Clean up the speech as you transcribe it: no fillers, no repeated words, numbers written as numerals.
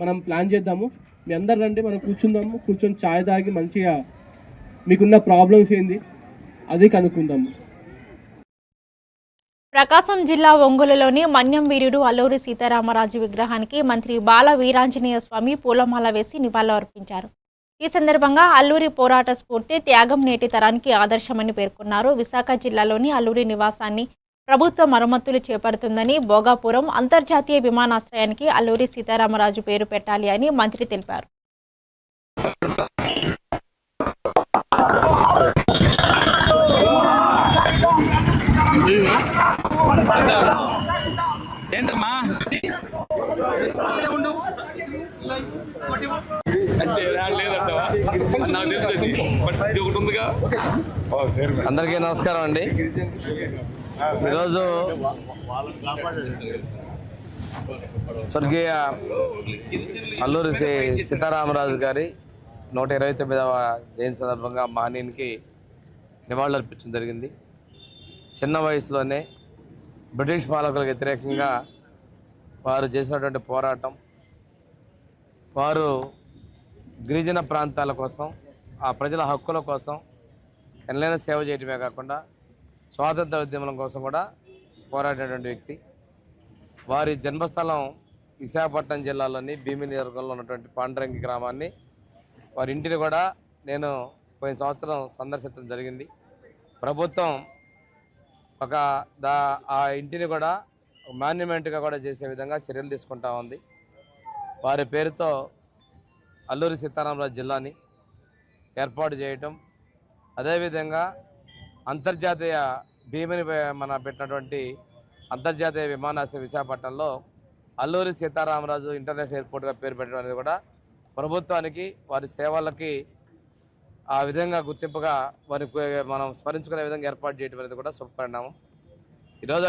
మనం ప్లాన్ చేద్దాము. మీ అందరు రండి, మనం కూర్చుందాము. కూర్చొని ఛాయ్ తాగి మంచిగా మీకున్న ప్రాబ్లమ్స్ ఏంది అది కనుక్కుందాము. ప్రకాశం జిల్లా ఒంగోలులోని మన్యం వీరుడు అల్లూరి సీతారామరాజు విగ్రహానికి మంత్రి బాల వీరాంజనేయ స్వామి పూలమాల వేసి నివాళులర్పించారు. ఈ సందర్భంగా అల్లూరి పోరాట స్ఫూర్తి త్యాగం నేటి తరానికి ఆదర్శమని పేర్కొన్నారు. విశాఖ జిల్లాలోని అల్లూరి నివాసాన్ని ప్రభుత్వ మరమ్మతులు చేపడుతుందని, భోగాపురం అంతర్జాతీయ విమానాశ్రయానికి అల్లూరి సీతారామరాజు పేరు పెట్టాలి అని మంత్రి తెలిపారు. అందరికీ నమస్కారం అండి. ఈరోజు స్వర్గీయ అల్లూరి సీతారామరాజు గారి 129వ జయంతి సందర్భంగా మహనీయునికి నివాళులర్పించడం జరిగింది. చిన్న వయసులోనే బ్రిటిష్ పాలకులకు వ్యతిరేకంగా వారు చేసినటువంటి పోరాటం, వారు గిరిజన ప్రాంతాల కోసం, ఆ ప్రజల హక్కుల కోసం ఎనలేని సేవ చేయడమే కాకుండా స్వాతంత్ర ఉద్యమం కోసం కూడా పోరాడినటువంటి వ్యక్తి. వారి జన్మస్థలం విశాఖపట్నం జిల్లాలోని భీమిలి నియోజకవర్గంలో ఉన్నటువంటి పాండురంగి గ్రామాన్ని, వారి ఇంటిని కూడా నేను పోయిన సంవత్సరం సందర్శించడం జరిగింది. ప్రభుత్వం ఆ ఇంటిని కూడా మాన్యుమెంట్గా కూడా చేసే విధంగా చర్యలు తీసుకుంటా ఉంది. వారి పేరుతో అల్లూరి సీతారామరాజు జిల్లాని ఏర్పాటు చేయటం, అదేవిధంగా అంతర్జాతీయ భీమిని పెట్టినటువంటి అంతర్జాతీయ విమానాశ్రయం విశాఖపట్నంలో అల్లూరి సీతారామరాజు ఇంటర్నేషనల్ ఎయిర్పోర్ట్గా పేరు పెట్టడం అనేది కూడా ప్రభుత్వానికి, వారి సేవలకి ఆ విధంగా గుర్తింపుగా వారికి మనం స్మరించుకునే విధంగా ఏర్పాటు చేయడం అనేది కూడా శుభపరిణామం. ఈరోజు